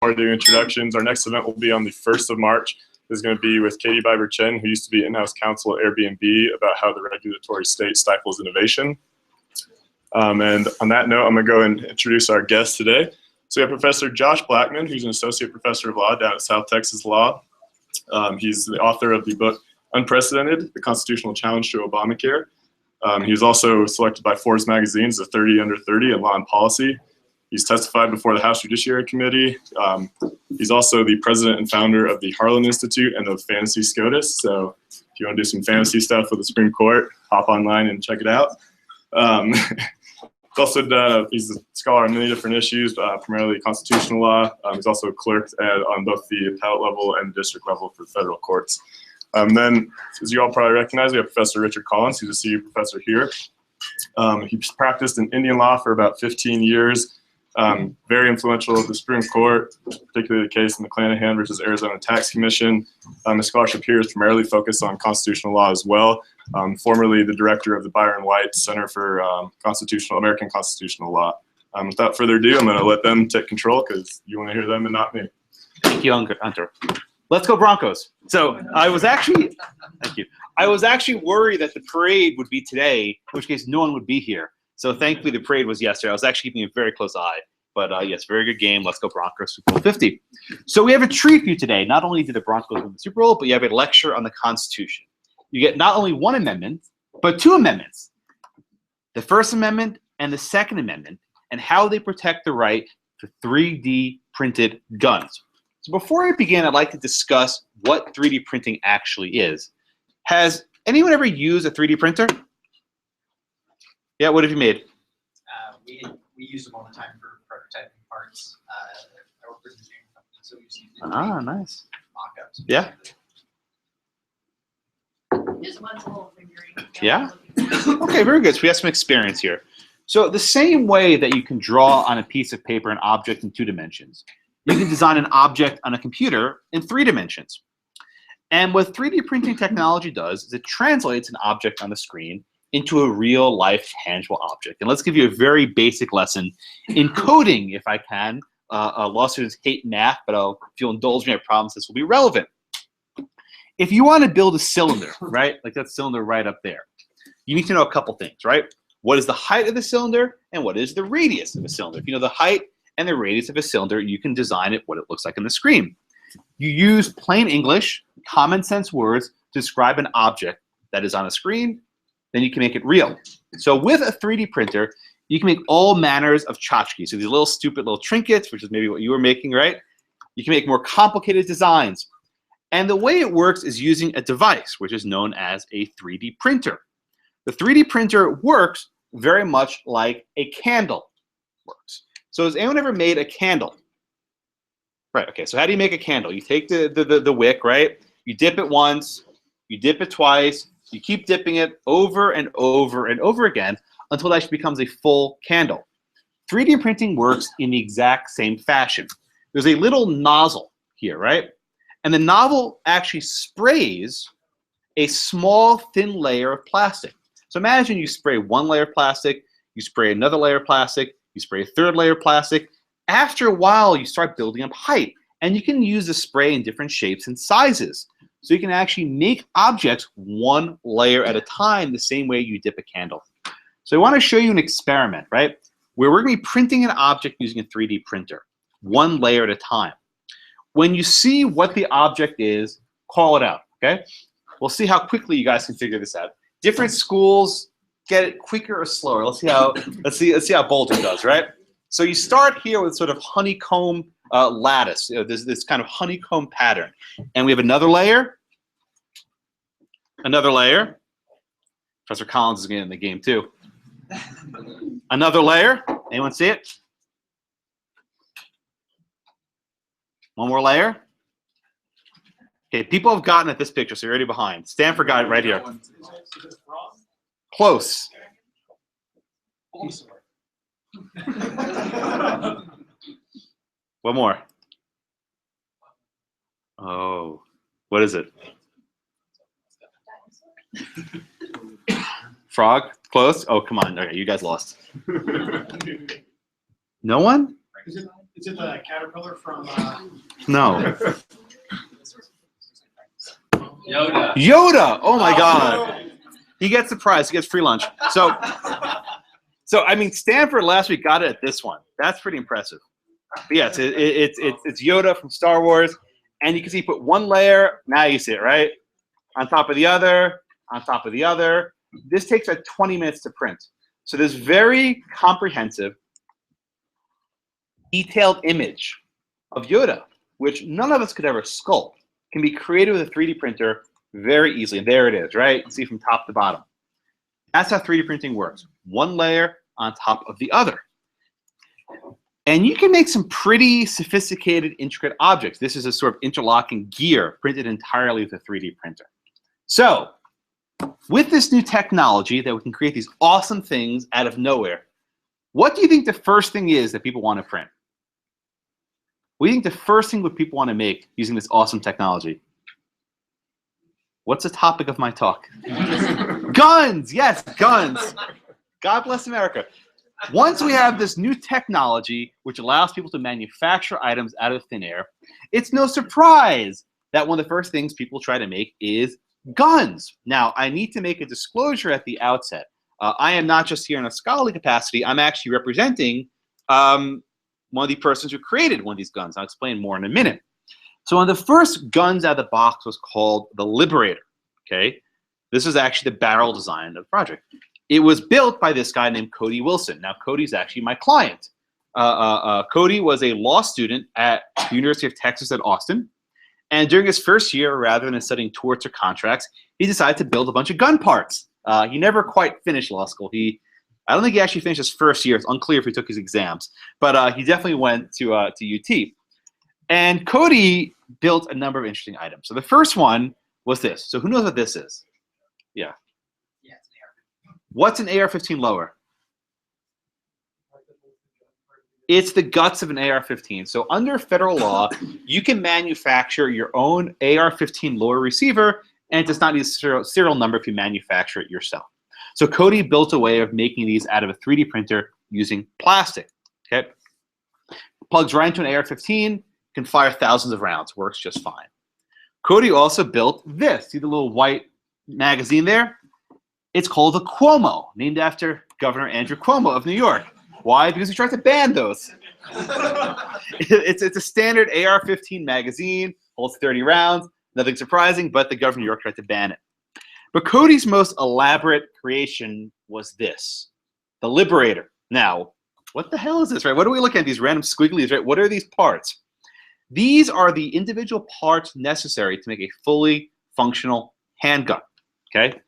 More doing introductions. Our next event will be on the 1st of March. This is going to be with Katie Biber Chen, who used to be in-house counsel at Airbnb, about how the regulatory state stifles innovation. And on that note, I'm going to go and introduce our guest today. So we have Professor Josh Blackman, who's an associate professor of law down at South Texas Law. He's the author of the book Unprecedented, The Constitutional Challenge to Obamacare. He was also selected by Forbes magazine as a 30 under 30 in law and policy. He's testified before the House Judiciary Committee. He's also the president and founder of the Harlan Institute and of Fantasy SCOTUS. So if you want to do some fantasy stuff with the Supreme Court, hop online and check it out. He's a scholar on many different issues, primarily constitutional law. He's also clerked on both the appellate level and district level for federal courts. Then, as you all probably recognize, we have Professor Richard Collins, who's a senior professor here. He's practiced in Indian law for about 15 years. Very influential at the Supreme Court, particularly the case in the Clanahan versus Arizona Tax Commission. His scholarship here is primarily focused on constitutional law as well. Formerly the director of the Byron White Center for American Constitutional Law. Without further ado, I'm going to let them take control because you want to hear them and not me. Thank you, Hunter. Let's go Broncos. So I was actually, thank you. I was actually worried that the parade would be today, in which case no one would be here. So thankfully the parade was yesterday. I was actually keeping a very close eye. But yes, very good game. Let's go Broncos, Super Bowl 50. So we have a treat for you today. Not only did the Broncos win the Super Bowl, but you have a lecture on the Constitution. You get not only one amendment, but two amendments. The First Amendment and the Second Amendment, and how they protect the right to 3D printed guns. So before I begin, I'd like to discuss what 3D printing actually is. Has anyone ever used a 3D printer? Yeah, what have you made? We use them all the time for prototyping parts. I work for the engineering company, so we use them. Ah, nice. Mock-ups. Yeah. Just one's a little figurine. Yeah? Okay, very good. So we have some experience here. So the same way that you can draw on a piece of paper an object in 2 dimensions, you can design an object on a computer in 3 dimensions. And what 3D printing technology does is it translates an object on the screen into a real life tangible object. And let's give you a very basic lesson in coding, if I can. Law students hate math, but if you'll indulge me, I promise this will be relevant. If you want to build a cylinder, right, like that cylinder right up there, you need to know a couple things, right? What is the height of the cylinder and what is the radius of a cylinder? If you know the height and the radius of a cylinder, you can design it what it looks like on the screen. You use plain English, common sense words to describe an object that is on a screen, then you can make it real. So with a 3D printer, you can make all manners of tchotchkes. So these little stupid little trinkets, which is maybe what you were making, right? You can make more complicated designs. And the way it works is using a device, which is known as a 3D printer. The 3D printer works very much like a candle works. So has anyone ever made a candle? Right, okay, so how do you make a candle? You take the wick, right? You dip it once, you dip it twice, you keep dipping it over and over and over again until it actually becomes a full candle. 3D printing works in the exact same fashion. There's a little nozzle here, right? And the nozzle actually sprays a small, thin layer of plastic. So imagine you spray one layer of plastic, you spray another layer of plastic, you spray a third layer of plastic. After a while, you start building up height. And you can use the spray in different shapes and sizes. So you can actually make objects one layer at a time, the same way you dip a candle. So I want to show you an experiment, right? Where we're going to be printing an object using a 3D printer, one layer at a time. When you see what the object is, call it out, okay? We'll see how quickly you guys can figure this out. Different schools get it quicker or slower. Let's see how Bolton does, right? So you start here with sort of honeycomb lattice. There's this kind of honeycomb pattern. And we have another layer. Another layer. Professor Collins is getting in the game too. Another layer. Anyone see it? One more layer. Okay, people have gotten at this picture, so you're already behind. Stanford got it right here. Close. One more. Oh, what is it? Frog? Close? Oh, come on. Okay, you guys lost. No one? Is it the caterpillar from? No. Yoda. Yoda. Oh my God. He gets the prize. He gets free lunch. So I mean, Stanford last week got it at this one. That's pretty impressive. But yes, it's Yoda from Star Wars, and you can see he put one layer. Now you see it, right? On top of the other, on top of the other. This takes like 20 minutes to print. So this very comprehensive, detailed image of Yoda, which none of us could ever sculpt, can be created with a 3D printer very easily. And there it is, right? You see from top to bottom. That's how 3D printing works. One layer on top of the other. And you can make some pretty sophisticated, intricate objects. This is a sort of interlocking gear printed entirely with a 3D printer. So with this new technology that we can create these awesome things out of nowhere, what do you think the first thing is that people want to print? What do you think the first thing that people want to make using this awesome technology? What's the topic of my talk? Guns! Yes, guns. God bless America. Once we have this new technology which allows people to manufacture items out of thin air, it's no surprise that one of the first things people try to make is guns. Now, I need to make a disclosure at the outset. I am not just here in a scholarly capacity. I'm actually representing one of the persons who created one of these guns. I'll explain more in a minute. So one of the first guns out of the box was called the Liberator. Okay, this is actually the barrel design of the project. It was built by this guy named Cody Wilson. Now, Cody's actually my client. Cody was a law student at the University of Texas at Austin. And during his first year, rather than studying torts or contracts, he decided to build a bunch of gun parts. He never quite finished law school. I don't think he actually finished his first year. It's unclear if he took his exams. But he definitely went to UT. And Cody built a number of interesting items. So the first one was this. So who knows what this is? Yeah. Yeah, it's an AR. What's an AR-15 lower? It's the guts of an AR-15. So under federal law, you can manufacture your own AR-15 lower receiver, and it does not need a serial number if you manufacture it yourself. So Cody built a way of making these out of a 3D printer using plastic. Okay, plugs right into an AR-15, can fire thousands of rounds, works just fine. Cody also built this. See the little white magazine there? It's called the Cuomo, named after Governor Andrew Cuomo of New York. Why? Because he tried to ban those. It's a standard AR-15 magazine, holds 30 rounds, nothing surprising, but the governor of New York tried to ban it. But Cody's most elaborate creation was this, the Liberator. Now, what the hell is this, right? What are we looking at, these random squigglies, right? What are these parts? These are the individual parts necessary to make a fully functional handgun, okay?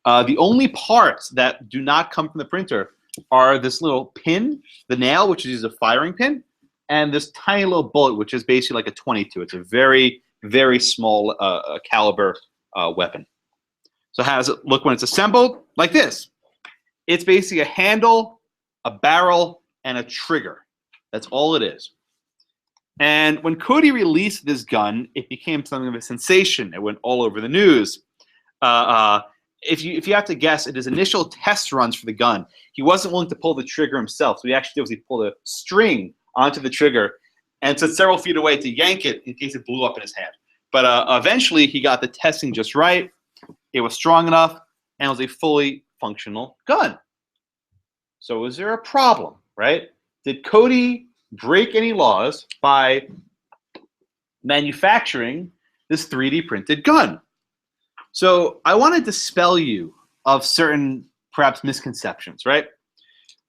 The only parts that do not come from the printer are this little pin, the nail, which is a firing pin, and this tiny little bullet, which is basically like a .22. It's a very, very small caliber weapon. So how does it look when it's assembled? Like this. It's basically a handle, a barrel, and a trigger. That's all it is. And when Cody released this gun, it became something of a sensation. It went all over the news. If you have to guess, at his initial test runs for the gun, he wasn't willing to pull the trigger himself. So what he actually did was he pulled a string onto the trigger and stood several feet away to yank it in case it blew up in his hand. But eventually, he got the testing just right. It was strong enough, and it was a fully functional gun. So was there a problem, right? Did Cody break any laws by manufacturing this 3D printed gun? So I want to dispel you of certain, perhaps, misconceptions, right?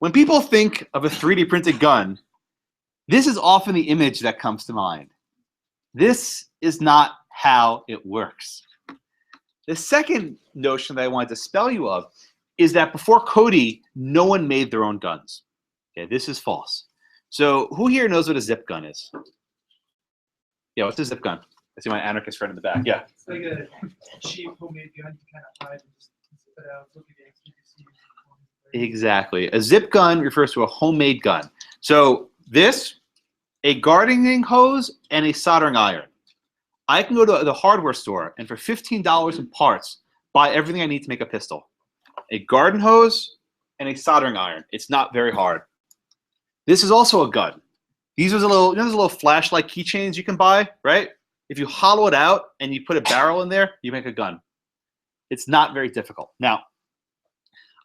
When people think of a 3D printed gun, this is often the image that comes to mind. This is not how it works. The second notion that I want to dispel you of is that before Cody, no one made their own guns. Okay, this is false. So who here knows what a zip gun is? Yeah, what's a zip gun? I see my anarchist friend in the back. Yeah. It's like a cheap homemade gun. You kind of hide and just zip it out. Look at the XTC. Exactly. A zip gun refers to a homemade gun. So this, a gardening hose, and a soldering iron. I can go to the hardware store and for $15 in parts, buy everything I need to make a pistol. A garden hose and a soldering iron. It's not very hard. This is also a gun. These are those little flashlight keychains you can buy, right? If you hollow it out and you put a barrel in there, you make a gun. It's not very difficult. Now,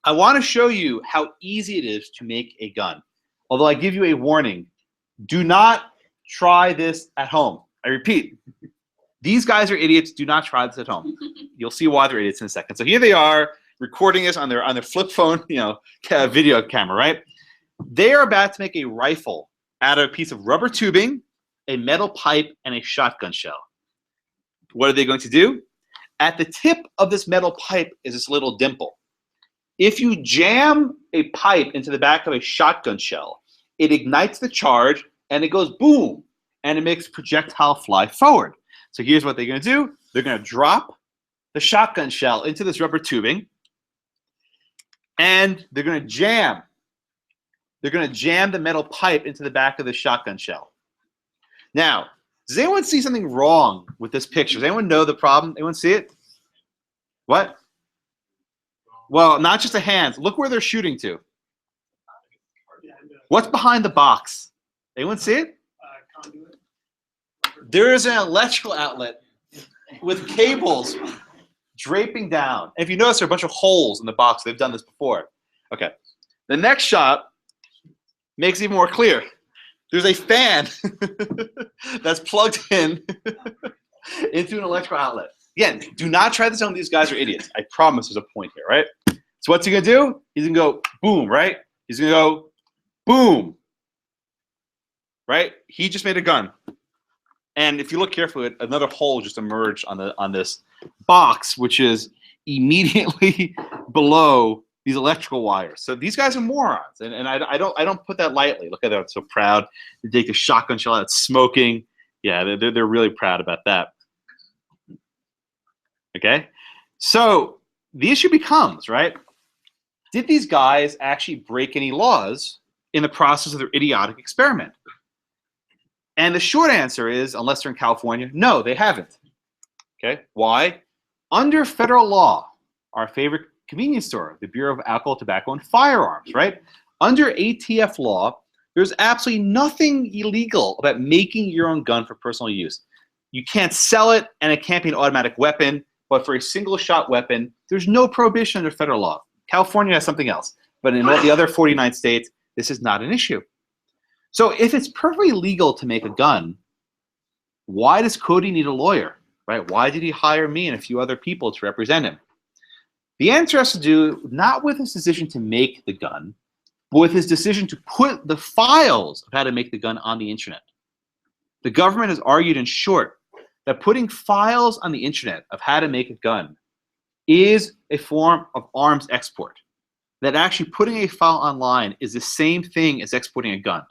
I want to show you how easy it is to make a gun. Although I give you a warning, do not try this at home. I repeat, these guys are idiots. Do not try this at home. You'll see why they're idiots in a second. So here they are recording this on their flip phone, video camera, right? They are about to make a rifle out of a piece of rubber tubing, a metal pipe, and a shotgun shell. What are they going to do? At the tip of this metal pipe is this little dimple. If you jam a pipe into the back of a shotgun shell, it ignites the charge and it goes boom, and it makes projectile fly forward. So here's what they're going to do. They're going to drop the shotgun shell into this rubber tubing, and they're going to jam. They're going to jam the metal pipe into the back of the shotgun shell. Now, does anyone see something wrong with this picture? Does anyone know the problem? Anyone see it? What? Well, not just the hands. Look where they're shooting to. What's behind the box? Anyone see it? Conduit. There is an electrical outlet with cables draping down. And if you notice, there are a bunch of holes in the box. They've done this before. Okay. The next shot makes it even more clear. There's a fan that's plugged in into an electrical outlet. Again, do not try this on. These guys are idiots. I promise there's a point here, right? So what's he going to do? He's going to go boom, right? He's going to go boom, right? He just made a gun. And if you look carefully, another hole just emerged on this box, which is immediately below these electrical wires. So these guys are morons, and I don't put that lightly. Look at that, so proud. They take the shotgun shell out, it's smoking. Yeah, they're really proud about that. Okay, so the issue becomes, right? Did these guys actually break any laws in the process of their idiotic experiment? And the short answer is, unless they're in California, no, they haven't. Okay, why? Under federal law, our favorite convenience store, the Bureau of Alcohol, Tobacco, and Firearms, right? Under ATF law, there's absolutely nothing illegal about making your own gun for personal use. You can't sell it, and it can't be an automatic weapon, but for a single-shot weapon, there's no prohibition under federal law. California has something else, but in all the other 49 states, this is not an issue. So if it's perfectly legal to make a gun, why does Cody need a lawyer, right? Why did he hire me and a few other people to represent him? The answer has to do not with his decision to make the gun, but with his decision to put the files of how to make the gun on the internet. The government has argued in short that putting files on the internet of how to make a gun is a form of arms export. That actually putting a file online is the same thing as exporting a gun.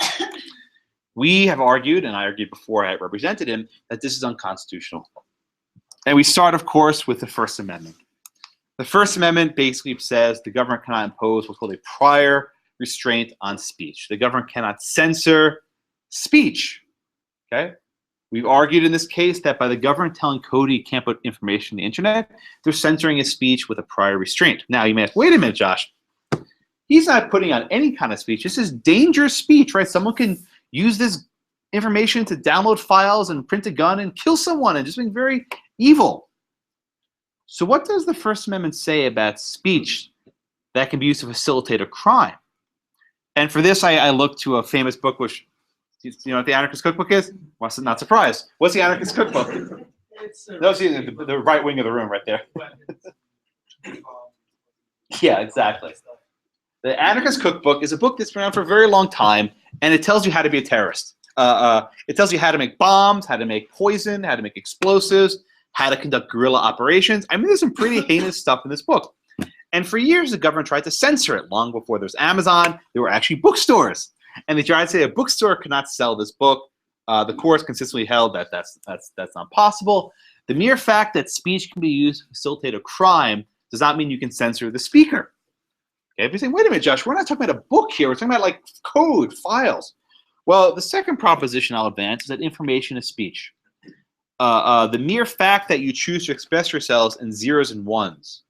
We have argued, and I argued before I represented him, that this is unconstitutional. And we start, of course, with the First Amendment. The First Amendment basically says the government cannot impose what's called a prior restraint on speech. The government cannot censor speech. Okay? We've argued in this case that by the government telling Cody he can't put information on the internet, they're censoring his speech with a prior restraint. Now you may ask, wait a minute, Josh. He's not putting on any kind of speech. This is dangerous speech, right? Someone can use this information to download files and print a gun and kill someone and just being very evil. So what does the First Amendment say about speech that can be used to facilitate a crime? And for this, I looked to a famous book, which, you know what the Anarchist Cookbook is? Well, not surprised. What's the Anarchist Cookbook? No, see the right wing of the room right there. Yeah, exactly. The Anarchist Cookbook is a book that's been around for a very long time, and it tells you how to be a terrorist. It tells you how to make bombs, how to make poison, how to make explosives, how to conduct guerrilla operations. I mean, there's some pretty heinous stuff in this book. And for years, the government tried to censor it. Long before there was Amazon, there were actually bookstores. And they tried to say a bookstore could not sell this book. The courts consistently held that that's not possible. The mere fact that speech can be used to facilitate a crime does not mean you can censor the speaker. Okay, if you're saying, wait a minute, Josh, we're not talking about a book here. We're talking about like code, files. Well, the second proposition I'll advance is that information is speech. The mere fact that you choose to express yourselves in zeros and ones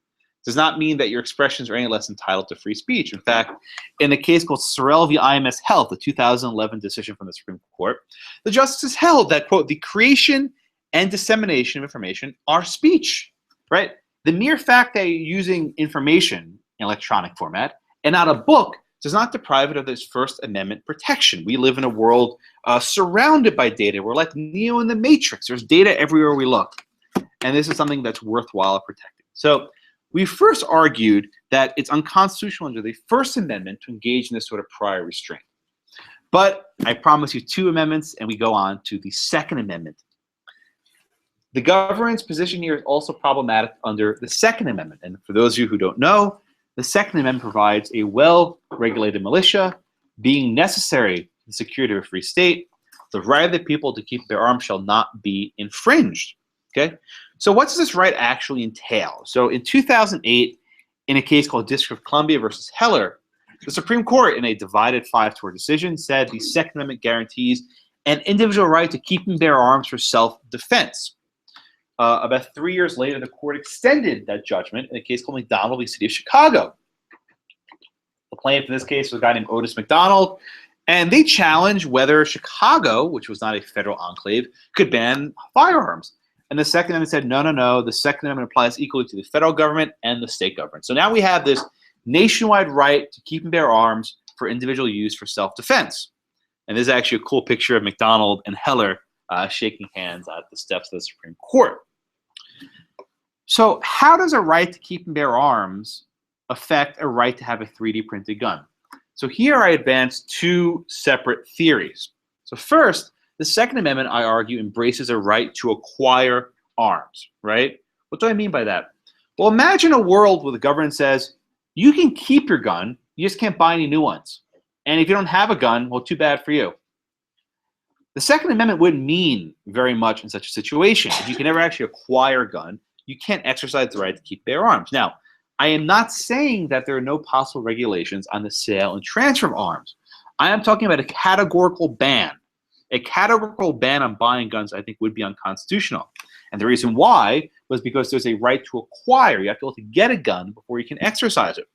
does not mean that your expressions are any less entitled to free speech. In fact, in a case called Sorrell v. IMS Health, a 2011 decision from the Supreme Court, the justices held that, quote, the creation and dissemination of information are speech, right? The mere fact that you're using information in electronic format and not a book does not deprive it of this First Amendment protection. We live in a world surrounded by data. We're like Neo in the Matrix. There's data everywhere we look. And this is something that's worthwhile protecting. So we first argued that it's unconstitutional under the First Amendment to engage in this sort of prior restraint. But I promise you 2 amendments, and we go on to the Second Amendment. The government's position here is also problematic under the Second Amendment. And for those of you who don't know, the Second Amendment provides a well-regulated militia being necessary to the security of a free state. The right of the people to keep their arms shall not be infringed. Okay? So what does this right actually entail? So in 2008, in a case called District of Columbia versus Heller, the Supreme Court, in a divided 5-4 decision, said the Second Amendment guarantees an individual right to keep and bear arms for self-defense. About 3 years later, the court extended that judgment in a case called McDonald v. City of Chicago. The plaintiff in this case was a guy named Otis McDonald, and they challenged whether Chicago, which was not a federal enclave, could ban firearms. And the Second Amendment said, no, no, no, the Second Amendment applies equally to the federal government and the state government. So now we have this nationwide right to keep and bear arms for individual use for self-defense. And this is actually a cool picture of McDonald and Heller shaking hands at the steps of the Supreme Court. So how does a right to keep and bear arms affect a right to have a 3D printed gun? So here I advance 2 separate theories. So first, the Second Amendment, I argue, embraces a right to acquire arms, right? What do I mean by that? Well, imagine a world where the government says, you can keep your gun, you just can't buy any new ones. And if you don't have a gun, well, too bad for you. The Second Amendment wouldn't mean very much in such a situation. If you can never actually acquire a gun, you can't exercise the right to keep bear arms. Now, I am not saying that there are no possible regulations on the sale and transfer of arms. I am talking about a categorical ban. A categorical ban on buying guns, I think, would be unconstitutional. And the reason why was because there's a right to acquire. You have to be able to get a gun before you can exercise it.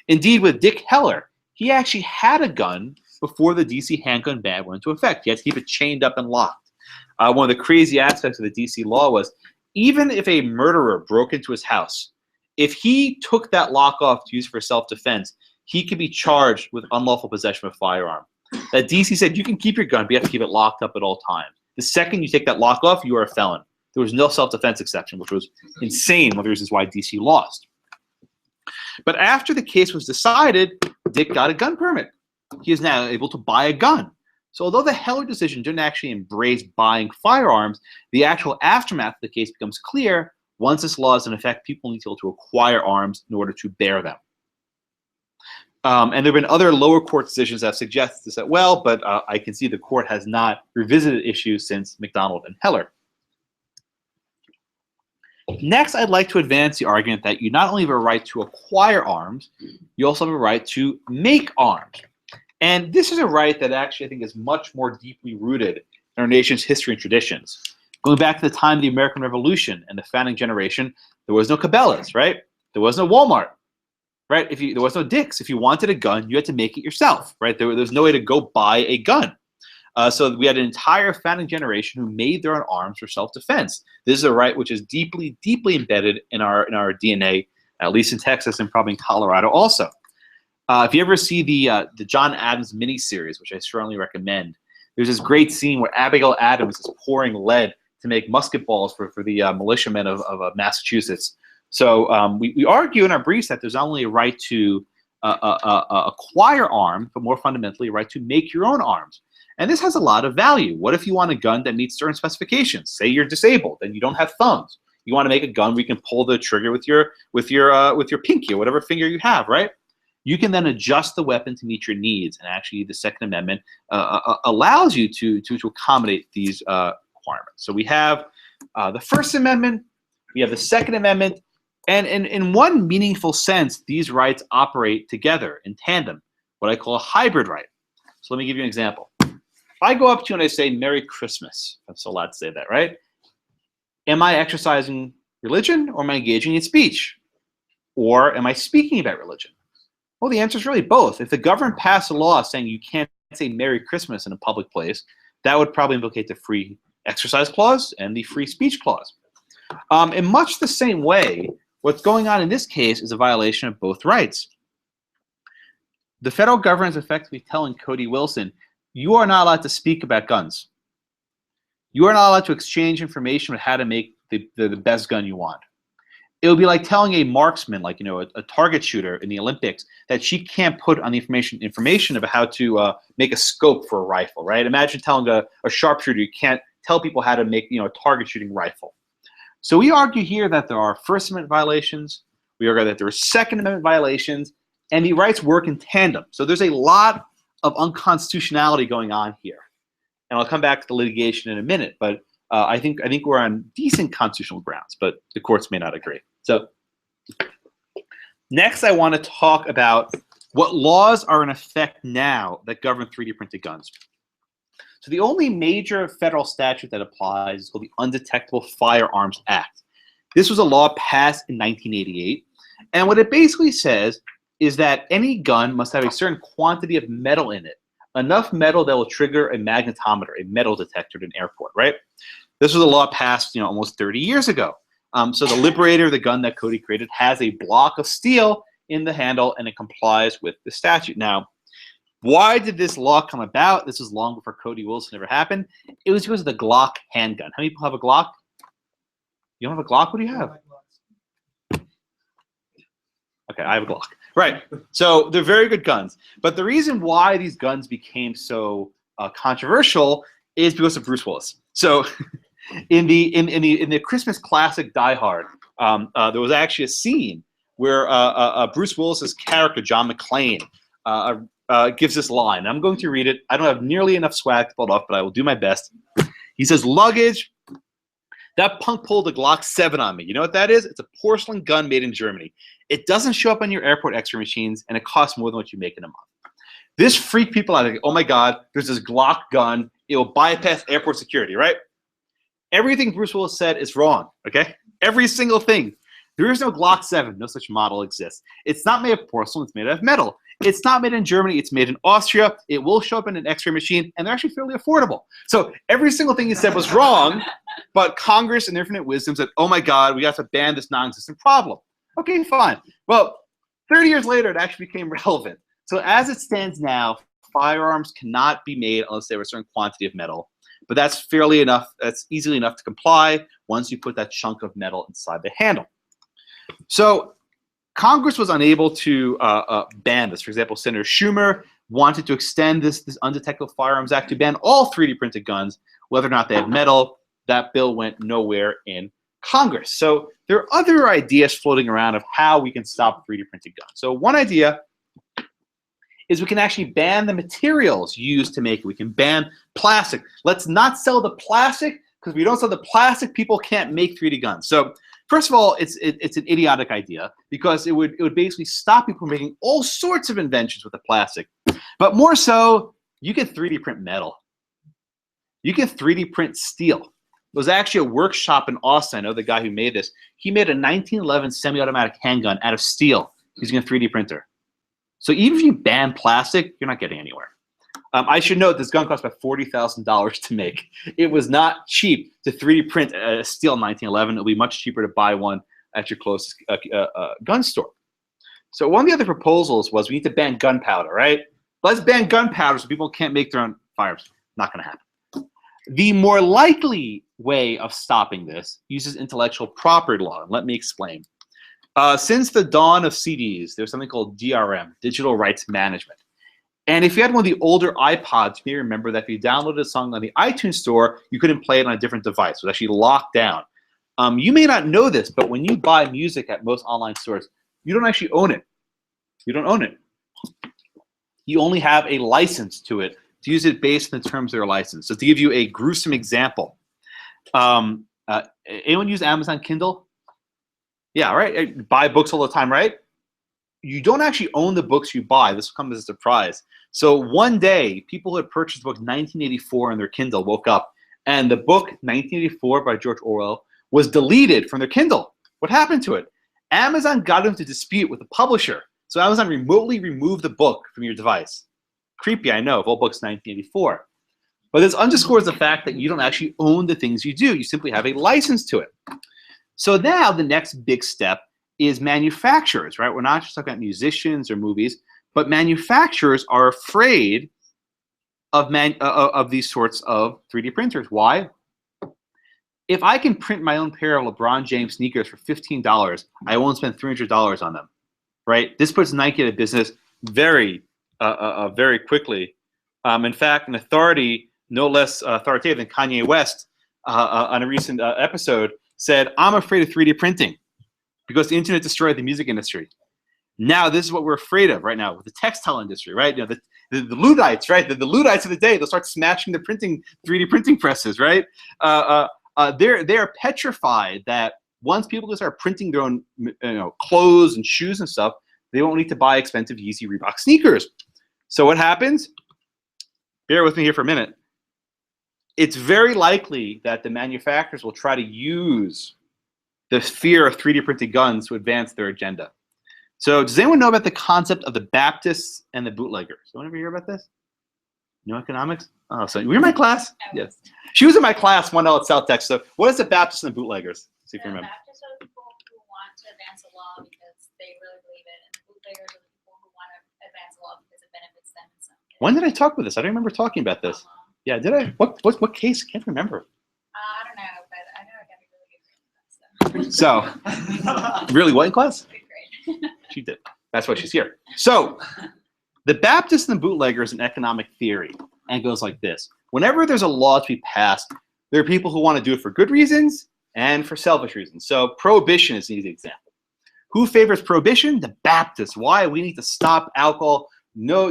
Indeed, with Dick Heller, he actually had a gun before the DC handgun ban went into effect. He had to keep it chained up and locked. One of the crazy aspects of the DC law was even if a murderer broke into his house, if he took that lock off to use for self-defense, he could be charged with unlawful possession of a firearm. That DC said you can keep your gun, but you have to keep it locked up at all times. The second you take that lock off, you are a felon. There was no self-defense exception, which was insane, one of the reasons why DC lost. But after the case was decided, Dick got a gun permit. He is now able to buy a gun. So although the Heller decision didn't actually embrace buying firearms, the actual aftermath of the case becomes clear. Once this law is in effect, people need to be able to acquire arms in order to bear them. And there have been other lower court decisions that suggest this as well, but I can see the court has not revisited issues since McDonald and Heller. Next, I'd like to advance the argument that you not only have a right to acquire arms, you also have a right to make arms. And this is a right that actually I think is much more deeply rooted in our nation's history and traditions. Going back to the time of the American Revolution and the founding generation, there was no Cabela's, right? There was no Walmart, right? There was no Dick's. If you wanted a gun, you had to make it yourself, right? There was no way to go buy a gun. So we had an entire founding generation who made their own arms for self-defense. This is a right which is deeply, deeply embedded in our DNA, at least in Texas and probably in Colorado also. If you ever see the John Adams miniseries, which I strongly recommend, there's this great scene where Abigail Adams is pouring lead to make musket balls for the militiamen of Massachusetts. So we argue in our briefs that there's not only a right to acquire arms, but more fundamentally a right to make your own arms. And this has a lot of value. What if you want a gun that meets certain specifications? Say you're disabled and you don't have thumbs. You want to make a gun where you can pull the trigger with your pinky or whatever finger you have, right? You can then adjust the weapon to meet your needs. And actually, the Second Amendment allows you to accommodate these requirements. So we have the First Amendment, we have the Second Amendment, and in one meaningful sense, these rights operate together in tandem, what I call a hybrid right. So let me give you an example. If I go up to you and I say, Merry Christmas, I'm so allowed to say that, right? Am I exercising religion or am I engaging in speech? or am I speaking about religion? Well, the answer is really both. If the government passed a law saying you can't say Merry Christmas in a public place, that would probably implicate the free exercise clause and the free speech clause. In much the same way, what's going on in this case is a violation of both rights. The federal government is effectively telling Cody Wilson, you are not allowed to speak about guns. You are not allowed to exchange information on how to make the best gun you want. It would be like telling a marksman, like a target shooter in the Olympics, that she can't put on the information about how to make a scope for a rifle, right? Imagine telling a sharpshooter you can't tell people how to make a target shooting rifle. So we argue here that there are First Amendment violations. We argue that there are Second Amendment violations, and the rights work in tandem. So there's a lot of unconstitutionality going on here, and I'll come back to the litigation in a minute. But I think we're on decent constitutional grounds, but the courts may not agree. So next, I want to talk about what laws are in effect now that govern 3D printed guns. So the only major federal statute that applies is called the Undetectable Firearms Act. This was a law passed in 1988, and what it basically says is that any gun must have a certain quantity of metal in it, enough metal that will trigger a magnetometer, a metal detector at an airport, right? This was a law passed, almost 30 years ago. So the Liberator, the gun that Cody created, has a block of steel in the handle, and it complies with the statute. Now, why did this law come about? This was long before Cody Wilson ever happened. It was because of the Glock handgun. How many people have a Glock? You don't have a Glock? What do you have? Okay, I have a Glock. Right. So they're very good guns. But the reason why these guns became so controversial is because of Bruce Willis. So in the Christmas classic Die Hard, there was actually a scene where Bruce Willis's character, John McClane, gives this line. I'm going to read it. I don't have nearly enough swag to pull it off, but I will do my best. He says, luggage, that punk pulled a Glock 7 on me. You know what that is? It's a porcelain gun made in Germany. It doesn't show up on your airport X-ray machines, and it costs more than what you make in a month. This freaked people out. Like, oh my God, there's this Glock gun. It will bypass airport security, right? Everything Bruce Willis said is wrong, okay? Every single thing. There is no Glock 7. No such model exists. It's not made of porcelain. It's made out of metal. It's not made in Germany. It's made in Austria. It will show up in an X-ray machine, and they're actually fairly affordable. So every single thing he said was wrong, but Congress in their infinite wisdom said, oh my God, we have to ban this non-existent problem. Okay, fine. Well, 30 years later, it actually became relevant. So as it stands now, firearms cannot be made unless they have a certain quantity of metal. But that's fairly enough. That's easily enough to comply once you put that chunk of metal inside the handle. So Congress was unable to ban this. For example, Senator Schumer wanted to extend this Undetectable Firearms Act to ban all 3D printed guns, whether or not they had metal. That bill went nowhere in Congress. So there are other ideas floating around of how we can stop 3D printed guns. So one idea is we can actually ban the materials used to make it. We can ban plastic. Let's not sell the plastic, because if we don't sell the plastic, people can't make 3D guns. So first of all, it's an idiotic idea, because it would basically stop people from making all sorts of inventions with the plastic. But more so, you can 3D print metal. You can 3D print steel. There was actually a workshop in Austin. I know the guy who made this. He made a 1911 semi-automatic handgun out of steel using a 3D printer. So even if you ban plastic, you're not getting anywhere. I should note this gun cost about $40,000 to make. It was not cheap to 3D print a steel in 1911. It'll be much cheaper to buy one at your closest gun store. So one of the other proposals was we need to ban gunpowder, right? Let's ban gunpowder so people can't make their own firearms. Not going to happen. The more likely way of stopping this uses intellectual property law. Let me explain. Since the dawn of CDs, there's something called DRM, Digital Rights Management. And if you had one of the older iPods, you may remember that if you downloaded a song on the iTunes store, you couldn't play it on a different device. It was actually locked down. You may not know this, but when you buy music at most online stores, you don't actually own it. You don't own it. You only have a license to it to use it based on the terms of their license. So to give you a gruesome example, anyone use Amazon Kindle? Yeah, right? Buy books all the time, right? You don't actually own the books you buy. This will come as a surprise. So one day, people who had purchased the book 1984 on their Kindle woke up, and the book 1984 by George Orwell was deleted from their Kindle. What happened to it? Amazon got into dispute with the publisher. So Amazon remotely removed the book from your device. Creepy, I know, of old books 1984. But this underscores the fact that you don't actually own the things you do. You simply have a license to it. So now the next big step is manufacturers, right? We're not just talking about musicians or movies, but manufacturers are afraid of these sorts of 3D printers. Why? If I can print my own pair of LeBron James sneakers for $15, I won't spend $300 on them, right? This puts Nike out of business very quickly. In fact, an authority no less authoritative than Kanye West on a recent episode said, "I'm afraid of 3D printing because the internet destroyed the music industry." Now this is what we're afraid of right now with the textile industry, right? You know, the Luddites, right? The Luddites of the day, they'll start smashing the 3D printing presses, right? They're petrified that once people start printing their own, clothes and shoes and stuff, they won't need to buy expensive Yeezy Reebok sneakers. So what happens? Bear with me here for a minute. It's very likely that the manufacturers will try to use the fear of 3D printed guns to advance their agenda. So does anyone know about the concept of the Baptists and the bootleggers? Anyone ever hear about this? No economics? Oh, so you were in my class? Yes. She was in my class 1L at South Tech. So what is the Baptists and the bootleggers? See if you remember. The Baptists are the people who want to advance the law because they really believe it, and the bootleggers are the people who want to advance the law because it benefits them in some way. When did I talk about this? I don't remember talking about this. Yeah, did I? What case? I can't remember. I don't know, but I know I got to be really good at that stuff. So, really, what in class? Good grade. She did. That's why she's here. So, the Baptists and the bootlegger is an economic theory, and it goes like this. Whenever there's a law to be passed, there are people who want to do it for good reasons and for selfish reasons. So, prohibition is an easy example. Who favors prohibition? The Baptists. Why? We need to stop alcohol. No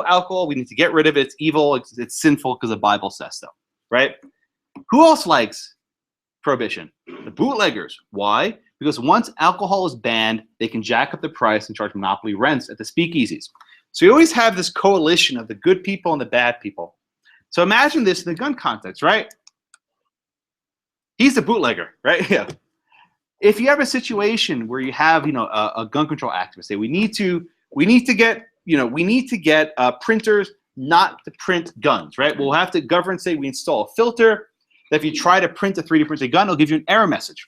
alcohol. We need to get rid of it. It's evil. It's sinful because the Bible says so, right? Who else likes prohibition? The bootleggers. Why? Because once alcohol is banned, they can jack up the price and charge monopoly rents at the speakeasies. So you always have this coalition of the good people and the bad people. So imagine this in the gun context, right? He's the bootlegger, right? Yeah. If you have a situation where you have, a gun control activist say we need to get printers not to print guns, right? We'll have to government say we install a filter that if you try to print a 3D printed gun, it'll give you an error message.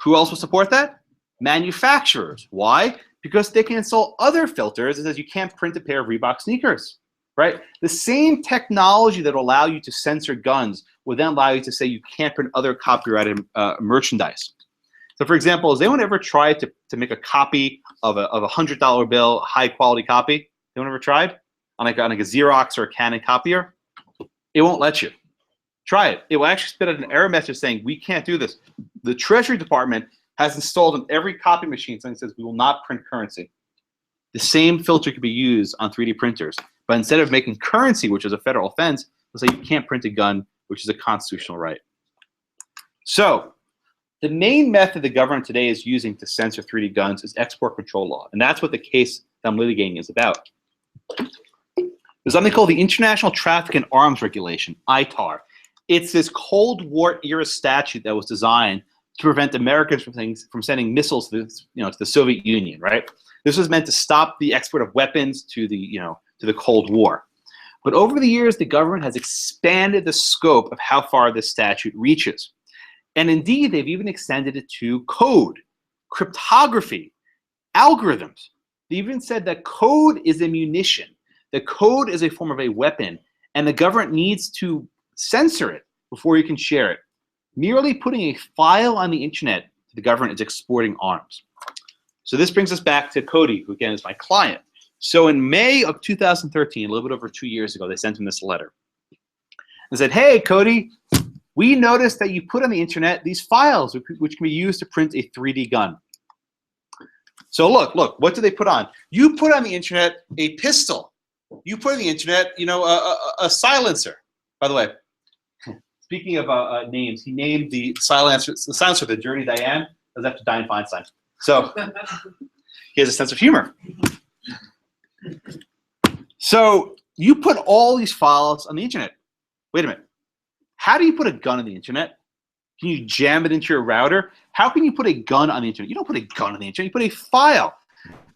Who else will support that? Manufacturers. Why? Because they can install other filters that says you can't print a pair of Reebok sneakers, right? The same technology that will allow you to censor guns will then allow you to say you can't print other copyrighted merchandise. So for example, has anyone ever tried to make a copy of a $100 bill, a high quality copy? Anyone ever tried? On like a Xerox or a Canon copier? It won't let you. Try it. It will actually spit out an error message saying, we can't do this. The Treasury Department has installed in every copy machine something that says we will not print currency. The same filter could be used on 3D printers, but instead of making currency, which is a federal offense, they'll say you can't print a gun, which is a constitutional right. So the main method the government today is using to censor 3D guns is export control law, and that's what the case that I'm litigating is about. There's something called the International Traffic in Arms Regulation, ITAR. It's this Cold War era statute that was designed to prevent Americans from sending missiles to the Soviet Union, right? This was meant to stop the export of weapons to the Cold War. But over the years, the government has expanded the scope of how far this statute reaches. And indeed, they've even extended it to code, cryptography, algorithms. They even said that code is a munition, that code is a form of a weapon, and the government needs to censor it before you can share it. Merely putting a file on the internet to the government is exporting arms. So this brings us back to Cody, who again is my client. So in May of 2013, a little bit over 2 years ago, they sent him this letter. They said, hey, Cody, we noticed that you put on the internet these files which can be used to print a 3D gun. So look, what do they put on? You put on the internet a pistol. You put on the internet, a silencer. By the way, speaking of names, he named the silencer the Journey Diane, was after Dianne Feinstein. So he has a sense of humor. So you put all these files on the internet. Wait a minute. How do you put a gun on the internet? Can you jam it into your router? How can you put a gun on the internet? You don't put a gun on the internet. You put a file.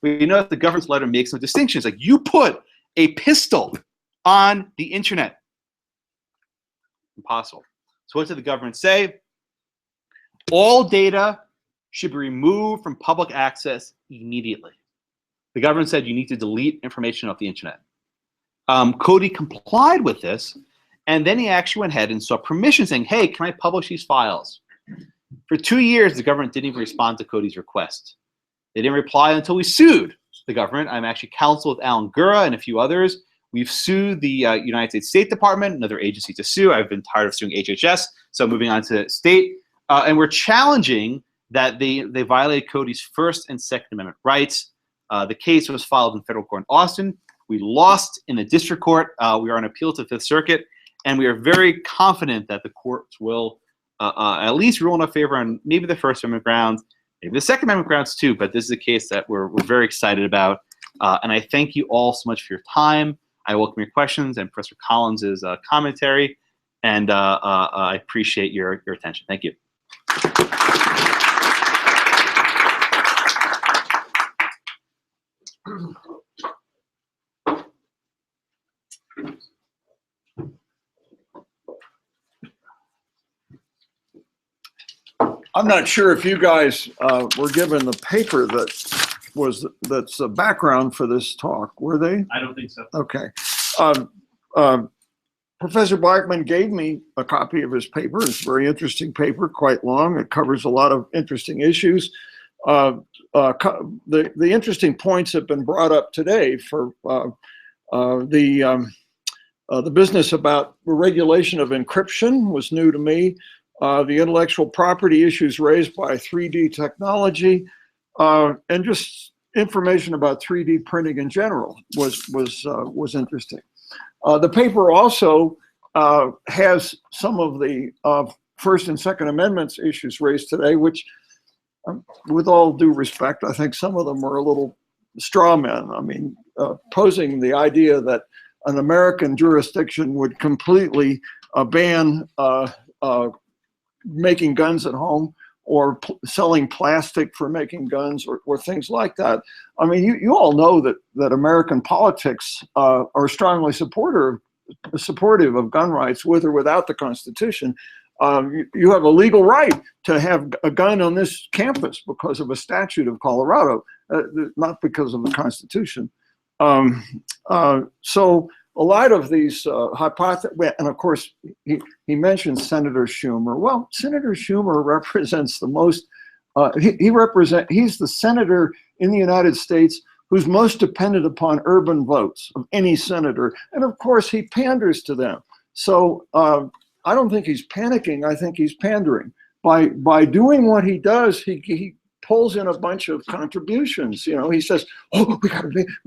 But you know the government's letter makes some distinctions. Like you put a pistol on the internet. Impossible. So what did the government say? All data should be removed from public access immediately. The government said you need to delete information off the internet. Cody complied with this, and then he actually went ahead and sought permission saying, hey, can I publish these files? For 2 years, the government didn't even respond to Cody's request. They didn't reply until we sued the government. I'm actually counsel with Alan Gura and a few others. We've sued the United States State Department, another agency to sue. I've been tired of suing HHS, so moving on to state. And we're challenging that they violated Cody's First and Second Amendment rights. The case was filed in federal court in Austin. We lost in the district court. We are on appeal to the Fifth Circuit, and we are very confident that the courts will at least rule in our favor on maybe the First Amendment grounds, maybe the Second Amendment grounds too, but this is a case that we're very excited about. And I thank you all so much for your time. I welcome your questions and Professor Collins's commentary, and I appreciate your attention. Thank you. I'm not sure if you guys were given the paper that's the background for this talk, were they? I don't think so. Okay. Professor Blackman gave me a copy of his paper. It's a very interesting paper, quite long. It covers a lot of interesting issues. The interesting points have been brought up today for the business about regulation of encryption was new to me. The intellectual property issues raised by 3D technology, and just information about 3D printing in general was interesting. The paper also has some of the First and Second Amendments issues raised today, which, with all due respect, I think some of them are a little straw men. I mean, posing the idea that an American jurisdiction would completely ban making guns at home or selling plastic for making guns or things like that. I mean, you all know that American politics are strongly supportive of gun rights with or without the Constitution. You have a legal right to have a gun on this campus because of a statute of Colorado, not because of the Constitution. So a lot of these hypotheses, and of course, he mentioned Senator Schumer. Well, Senator Schumer represents the most, he's the senator in the United States who's most dependent upon urban votes of any senator. And of course, he panders to them. So I don't think he's panicking. I think he's pandering. By doing what he does, he pulls in a bunch of contributions. You know, he says, "Oh, we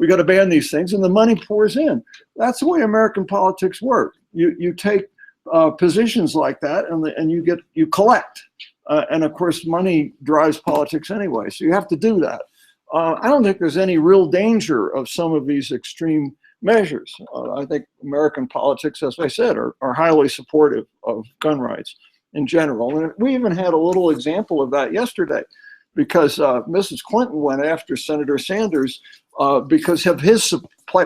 got to ban these things," and the money pours in. That's the way American politics work. You take positions like that, and you collect, and of course, money drives politics anyway. So you have to do that. I don't think there's any real danger of some of these extreme measures. I think American politics, as I said, are highly supportive of gun rights in general. And we even had a little example of that yesterday, because Mrs. Clinton went after Senator Sanders because of his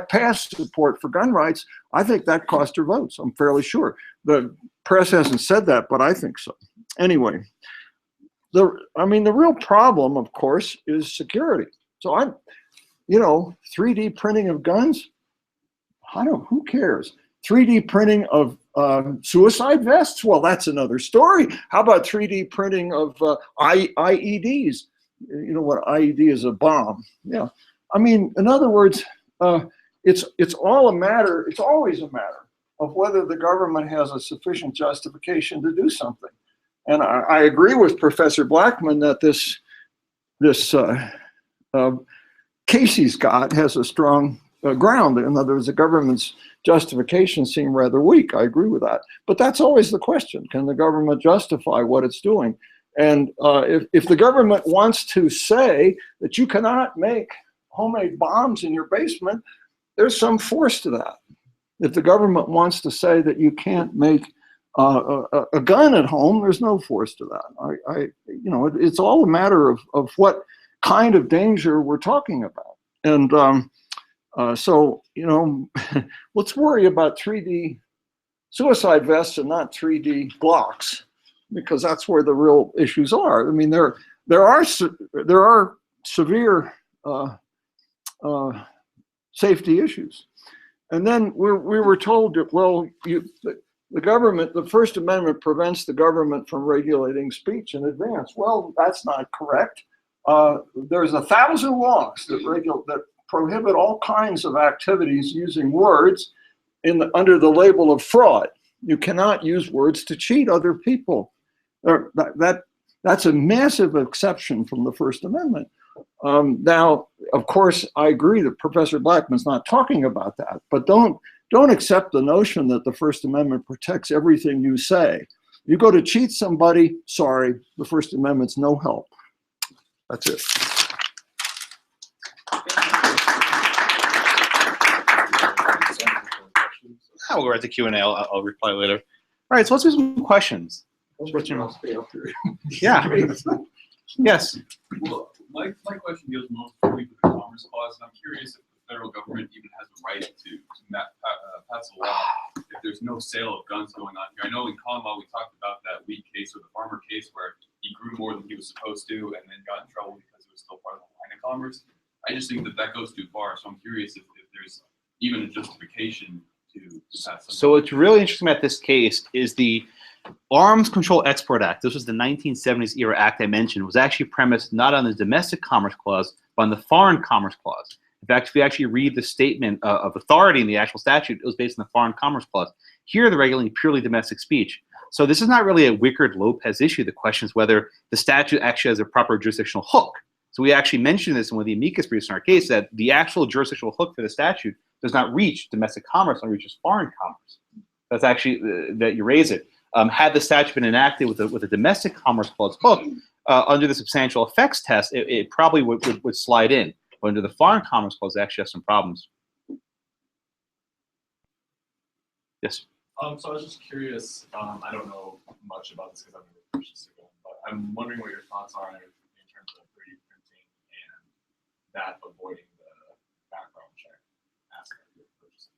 past support for gun rights. I think that cost her votes. I'm fairly sure. The press hasn't said that, but I think so. Anyway, the real problem, of course, is security. So 3D printing of guns, who cares? 3D printing of suicide vests? Well, that's another story. How about 3D printing of IEDs? You know what IED is? A bomb. Yeah. I mean, in other words, it's always a matter of whether the government has a sufficient justification to do something. And I agree with Professor Blackman that this case he's got has a strong ground. In other words, the government's justification seemed rather weak. I agree with that. But that's always the question. Can the government justify what it's doing? And if the government wants to say that you cannot make homemade bombs in your basement, there's some force to that. If the government wants to say that you can't make a gun at home, there's no force to that. You know, it's all a matter of what kind of danger we're talking about. And so, you know, let's worry about 3D suicide vests and not 3D blocks, because that's where the real issues are. I mean, there are severe safety issues. And then we were told that, well, the government, the First Amendment prevents the government from regulating speech in advance. Well, that's not correct. There's 1,000 laws that prohibit all kinds of activities using words under the label of fraud. You cannot use words to cheat other people. That's a massive exception from the First Amendment. Now, of course, I agree that Professor Blackman's not talking about that, but don't accept the notion that the First Amendment protects everything you say. You go to cheat somebody, sorry, the First Amendment's no help. That's it. Now we'll go right to Q&A. I'll reply later. All right, so let's do some questions. Yeah. Yes. Well, my question deals mostly with the Commerce Clause, and I'm curious if the federal government even has a right to pass a law if there's no sale of guns going on here. I know in common law we talked about that wheat case or the farmer case where he grew more than he was supposed to and then got in trouble because it was still part of the line of commerce. I just think that goes too far, so I'm curious if there's even a justification to pass something. So what's really interesting about this case is the Arms Control Export Act. This was the 1970s era act I mentioned. Was actually premised not on the Domestic Commerce Clause, but on the Foreign Commerce Clause. In fact, if you actually read the statement of authority in the actual statute, it was based on the Foreign Commerce Clause. Here, they're regulating purely domestic speech. So this is not really a Wickard-Lopez issue. The question is whether the statute actually has a proper jurisdictional hook. So we actually mentioned this in one of the amicus briefs in our case, that the actual jurisdictional hook for the statute does not reach domestic commerce, it reaches foreign commerce. That's actually that you raise it. Had the statute been enacted with a domestic commerce clause hook, under the substantial effects test, it probably would slide in. But under the foreign commerce clause, it actually has some problems. Yes? So I was just curious, I don't know much about this because I've never purchased a gun, but I'm wondering what your thoughts are in terms of 3D printing and that avoiding the background check aspect of purchasing.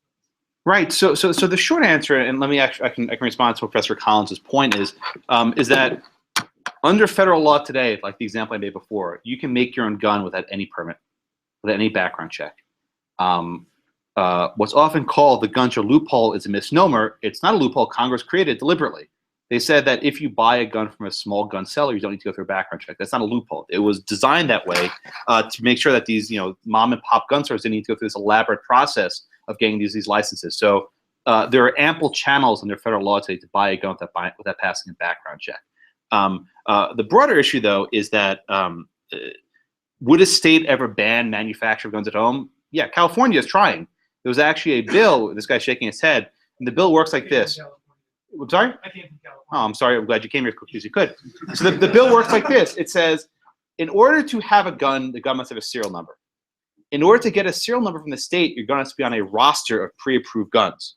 Right. So the short answer, and let me actually I can respond to Professor Collins's point is that under federal law today, like the example I made before, you can make your own gun without any permit, without any background check. What's often called the gun show loophole is a misnomer. It's not a loophole. Congress created deliberately. They said that if you buy a gun from a small gun seller, you don't need to go through a background check. That's not a loophole. It was designed that way to make sure that these, mom and pop gun stores didn't need to go through this elaborate process of getting these licenses. So there are ample channels under federal law today to buy a gun without passing a background check. The broader issue, though, is that would a state ever ban manufacture of guns at home? Yeah, California is trying. There was actually a bill, this guy's shaking his head, and the bill works like this. I'm sorry? I came from California. Oh, I'm sorry. I'm glad you came here as quickly as you could. So the bill works like this. It says, in order to have a gun, the gun must have a serial number. In order to get a serial number from the state, you're going to have to be on a roster of pre-approved guns.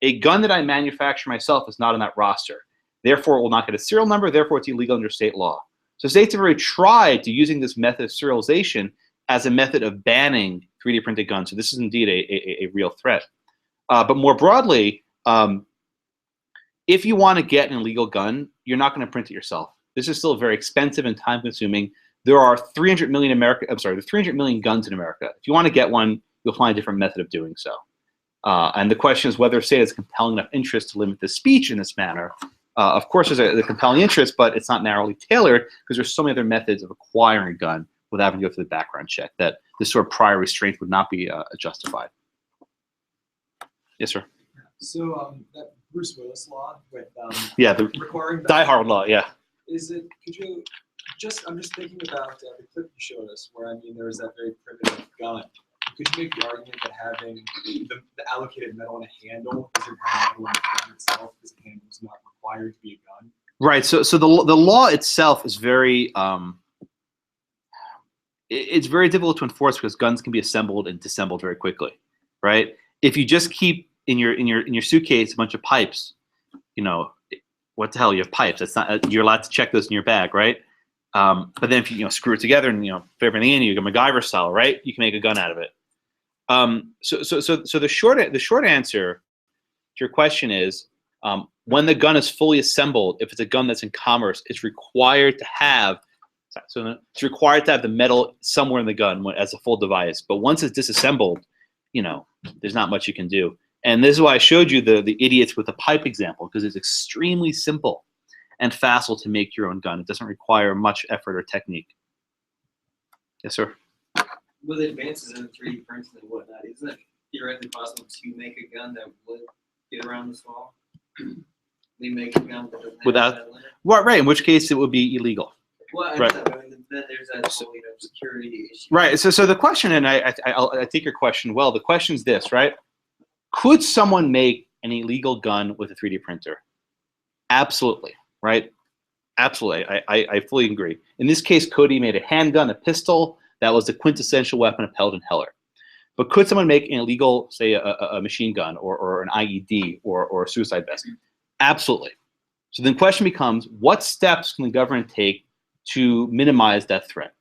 A gun that I manufacture myself is not on that roster. Therefore, it will not get a serial number. Therefore, it's illegal under state law. So states have already tried to using this method of serialization as a method of banning 3D printed guns. So this is indeed a real threat. But more broadly, if you want to get an illegal gun, you're not going to print it yourself. This is still very expensive and time-consuming. There are 300 million there are 300 million guns in America. If you want to get one, you'll find a different method of doing so. And the question is whether a state has compelling enough interest to limit the speech in this manner. Of course, there's a compelling interest, but it's not narrowly tailored because there's so many other methods of acquiring a gun without having to go through the background check that this sort of prior restraint would not be justified. Yes, sir. So that Bruce Willis law with yeah, the requiring Die Hard law, yeah. Is it? Could you just? I'm just thinking about the clip you showed us, where there was that very primitive gun. Could you make the argument that having the allocated metal in a handle doesn't have metal in the gun itself because the handle is not required to be a gun? Right. So the law itself is very it's very difficult to enforce because guns can be assembled and disassembled very quickly, right? If you just keep in your suitcase a bunch of pipes, what the hell? You have pipes. That's not. You're allowed to check those in your bag, right? But then if you screw it together and fit everything in, you go MacGyver style, right? You can make a gun out of it. So the short answer to your question is, when the gun is fully assembled, if it's a gun that's in commerce, it's required to have the metal somewhere in the gun as a full device. But once it's disassembled, there's not much you can do. And this is why I showed you the idiots with the pipe example, because it's extremely simple and facile to make your own gun. It doesn't require much effort or technique. Yes, sir. With advances in 3D printing and whatnot, isn't it theoretically possible to make a gun that would get around this law? We make a gun that doesn't have Without, that limit? right, in which case it would be illegal. Well, Right. then there's that whole security issue. Right. So the question, and I take your question well. The question is this, right? Could someone make an illegal gun with a 3D printer? Absolutely. Right. Absolutely. I fully agree. In this case, Cody made a handgun, a pistol that was the quintessential weapon of Pelton Heller. But could someone make an illegal, say, a machine gun or an IED or a suicide vest? Absolutely. So then the question becomes, what steps can the government take to minimize that threat?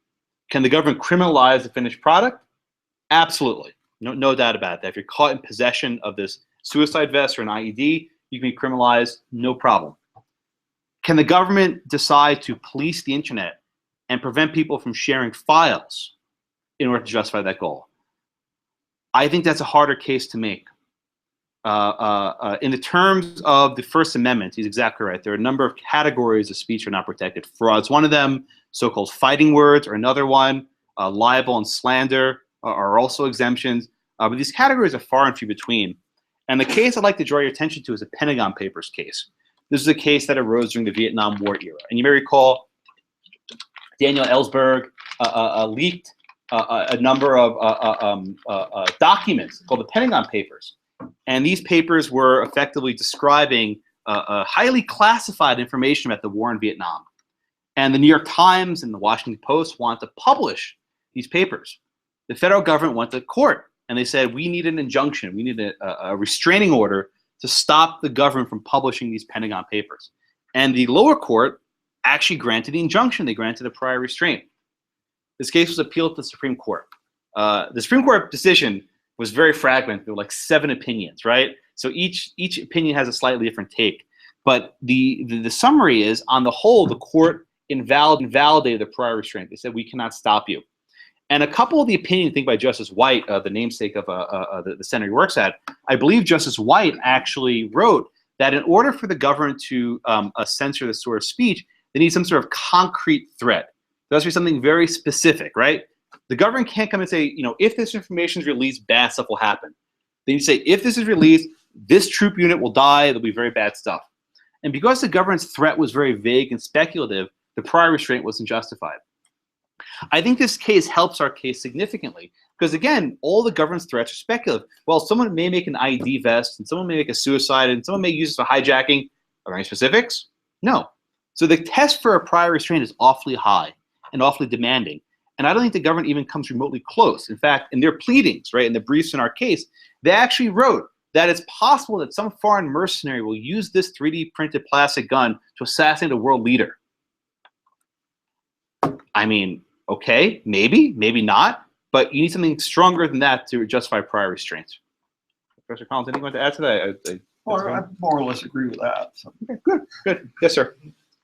Can the government criminalize the finished product? Absolutely. No doubt about that. If you're caught in possession of this suicide vest or an IED, you can be criminalized, no problem. Can the government decide to police the internet and prevent people from sharing files in order to justify that goal? I think that's a harder case to make. In the terms of the First Amendment, he's exactly right. There are a number of categories of speech that are not protected. Fraud's one of them. So-called fighting words are another one. Libel and slander are also exemptions. But these categories are far and few between. And the case I'd like to draw your attention to is the Pentagon Papers case. This is a case that arose during the Vietnam War era. And you may recall Daniel Ellsberg leaked a number of documents called the Pentagon Papers. And these papers were effectively describing highly classified information about the war in Vietnam. And the New York Times and the Washington Post wanted to publish these papers. The federal government went to court and they said, we need an injunction. We need a restraining order to stop the government from publishing these Pentagon Papers. And the lower court actually granted the injunction. They granted a prior restraint. This case was appealed to the Supreme Court. The Supreme Court decision was very fragmented. There were like 7 opinions, right? So each opinion has a slightly different take. But the summary is, on the whole, the court invalidated the prior restraint. They said, we cannot stop you. And a couple of the opinions, I think by Justice White, the namesake of the senator he works at, I believe Justice White actually wrote that in order for the government to censor this sort of speech, they need some sort of concrete threat. There has to be something very specific, right? The government can't come and say, if this information is released, bad stuff will happen. They need to say, if this is released, this troop unit will die, there'll be very bad stuff. And because the government's threat was very vague and speculative, the prior restraint wasn't justified. I think this case helps our case significantly because, again, all the government's threats are speculative. Well, someone may make an IED vest, and someone may make a suicide, and someone may use it for hijacking. Are there any specifics? No. So the test for a prior restraint is awfully high and awfully demanding. And I don't think the government even comes remotely close. In fact, in their pleadings, right, in the briefs in our case, they actually wrote that it's possible that some foreign mercenary will use this 3D printed plastic gun to assassinate a world leader. I mean, okay, maybe not, but you need something stronger than that to justify prior restraints. Professor Collins, anything you want to add to that? Well, I more or less agree with that. So. Okay, good. Yes, sir.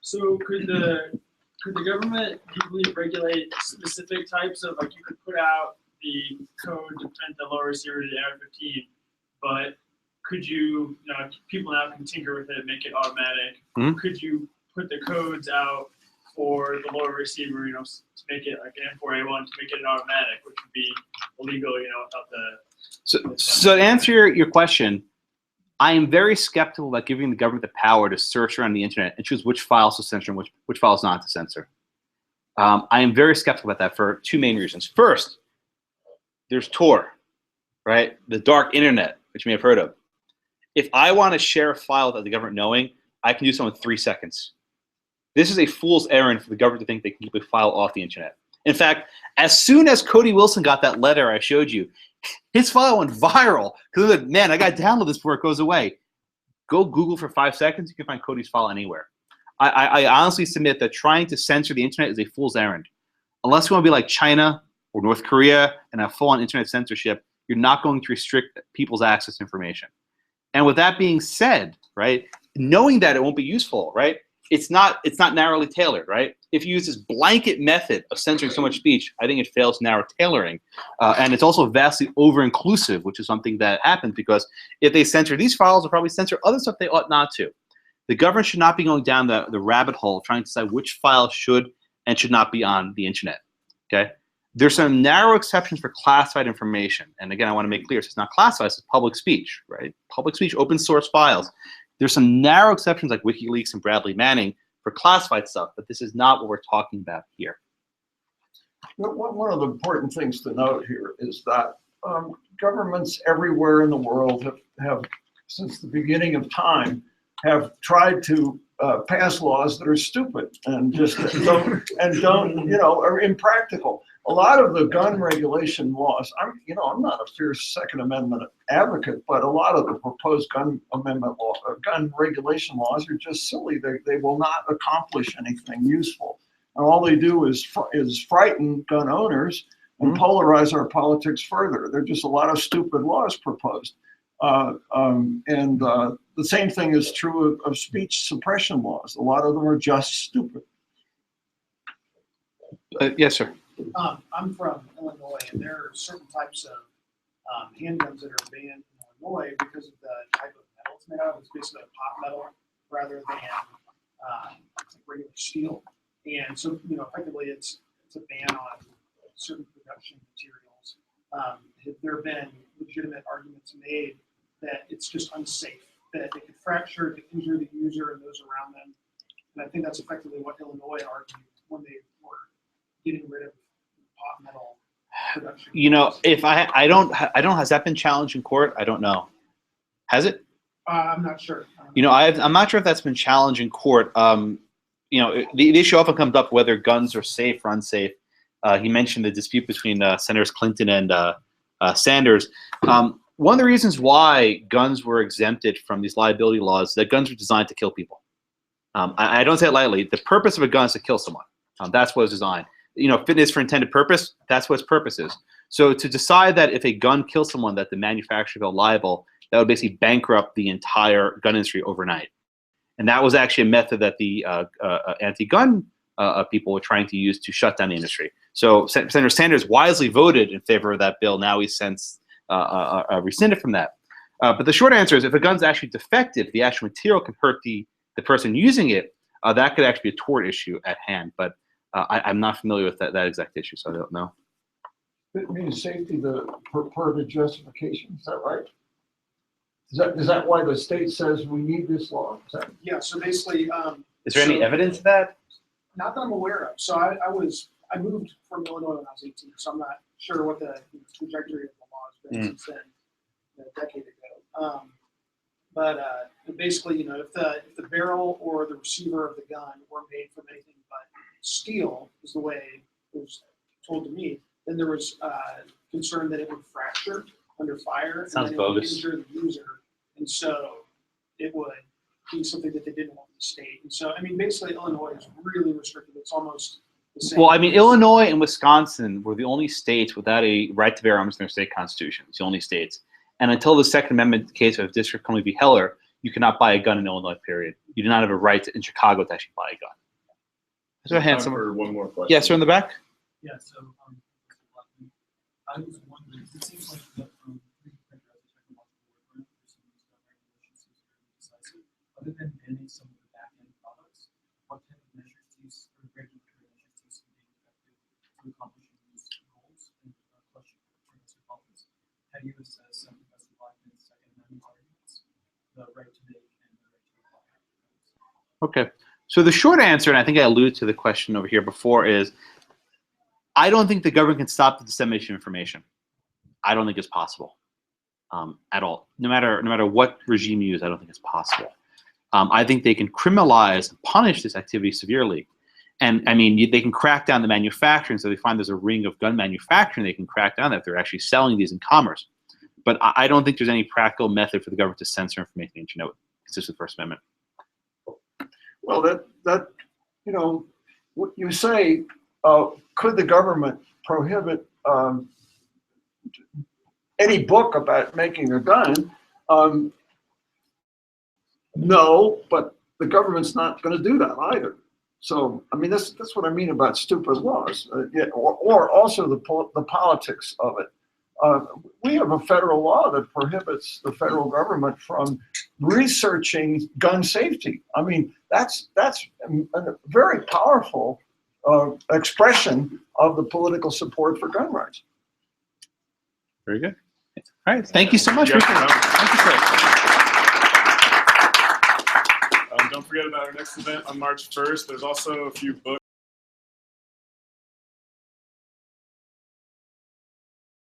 So could the government legally regulate specific types of, like, you could put out the code to print the lower receiver to AR-15, but could you, people now can tinker with it, make it automatic. Mm-hmm. Could you put the codes out for the lower receiver, to make it like an M4A1, to make it an automatic, which would be illegal, without the. So to answer your question, I am very skeptical about giving the government the power to search around the internet and choose which files to censor and which files not to censor. I am very skeptical about that for 2 main reasons. First, there's Tor, right? The dark internet, which you may have heard of. If I want to share a file without the government knowing, I can do so in 3 seconds. This is a fool's errand for the government to think they can keep a file off the internet. In fact, as soon as Cody Wilson got that letter I showed you, his file went viral because, man, I got to download this before it goes away. Go Google for 5 seconds, you can find Cody's file anywhere. I honestly submit that trying to censor the internet is a fool's errand. Unless you want to be like China or North Korea and have full-on internet censorship, you're not going to restrict people's access to information. And with that being said, right, knowing that it won't be useful, right, it's not narrowly tailored, right? If you use this blanket method of censoring so much speech, I think it fails narrow tailoring. And it's also vastly over-inclusive, which is something that happens because if they censor these files, they'll probably censor other stuff they ought not to. The government should not be going down the rabbit hole trying to decide which files should and should not be on the internet, okay? There's some narrow exceptions for classified information. And again, I want to make clear, it's not classified, it's public speech, right? Public speech, open source files. There's some narrow exceptions like WikiLeaks and Bradley Manning for classified stuff, but this is not what we're talking about here. One of the important things to note here is that governments everywhere in the world have since the beginning of time, have tried to pass laws that are stupid and just don't, you know, are impractical. A lot of the gun regulation laws, I'm not a fierce Second Amendment advocate, but a lot of the proposed gun regulation laws are just silly. They will not accomplish anything useful. And all they do is frighten gun owners and polarize our politics further. There are just a lot of stupid laws proposed. The same thing is true of speech suppression laws. A lot of them are just stupid. Yes, sir. I'm from Illinois, and there are certain types of handguns that are banned in Illinois because of the type of metal it's made out of. It's basically a pot metal rather than regular steel. And so, you know, effectively it's a ban on certain production materials. Have there been legitimate arguments made that it's just unsafe, that it could fracture, to injure the user and those around them? And I think that's effectively what Illinois argued when they were getting rid of pot metal production. You know, if I don't, has that been challenged in court? I don't know. Has it? I'm not sure. You know, I'm not sure if that's been challenged in court. You know, the issue often comes up whether guns are safe or unsafe. He mentioned the dispute between Senators Clinton and Sanders. One of the reasons why guns were exempted from these liability laws is that guns were designed to kill people. I don't say it lightly. The purpose of a gun is to kill someone. That's what it's designed. You know, fitness for intended purpose, that's what its purpose is. So to decide that if a gun kills someone that the manufacturer felt liable, that would basically bankrupt the entire gun industry overnight. And that was actually a method that the anti-gun people were trying to use to shut down the industry. So Senator Sanders wisely voted in favor of that bill. Now he's since rescinded from that. But the short answer is if a gun's actually defective, the actual material can hurt the person using it. That could actually be a tort issue at hand. But I'm not familiar with that exact issue, so I don't know. It means safety, per the justification. Is that right? Is that why the state says we need this law? Yeah. So basically, is there any evidence of that? Not that I'm aware of. So I moved from Illinois when I was 18, so I'm not sure what the trajectory of the law has been since then, a decade ago. But basically, you know, if the barrel or the receiver of the gun were made from anything but steel, is the way it was told to me, then there was concern that it would fracture under fire Sounds and then bogus. it would injure the user, and so it would be something that they didn't want in the state. And so, I mean, basically, Illinois is really restricted. It's almost the same. Well, I mean, Illinois and Wisconsin were the only states without a right to bear arms in their state constitutions, the only states. And until the Second Amendment case of District Columbia v. Heller, you cannot buy a gun in Illinois, period. You do not have a right in Chicago to actually buy a gun. Is there a hand somewhere? One more question. Yes, sir, in the back. Yeah, so I was wondering, it seems like that from 3D printer as a technological workaround for some of these gun regulations seems very decisive. Other than banning some of the back-end products, what type of measures do you, or regulatory measures do you see being effective to accomplishing these goals? And question for Mr. Collins, how do you assess Professor Blackman's Second Amendment arguments, the right to make and the right to apply? Okay. So the short answer, and I think I alluded to the question over here before, is I don't think the government can stop the dissemination of information. I don't think it's possible at all. No matter what regime you use, I don't think it's possible. I think they can criminalize and punish this activity severely. And I mean, they can crack down the manufacturing. So they find there's a ring of gun manufacturing, they can crack down that if they're actually selling these in commerce. But I don't think there's any practical method for the government to censor information on the internet consistent with the First Amendment. Well, that you know, what you say, could the government prohibit any book about making a gun? No, but the government's not going to do that either. So, I mean, that's what I mean about stupid laws, yeah, or also the politics of it. We have a federal law that prohibits the federal government from researching gun safety. I mean, that's a very powerful expression of the political support for gun rights. Very good. All right. Thank you so much. Yeah. Thank you, sir. Don't forget about our next event on March 1st. There's also a few books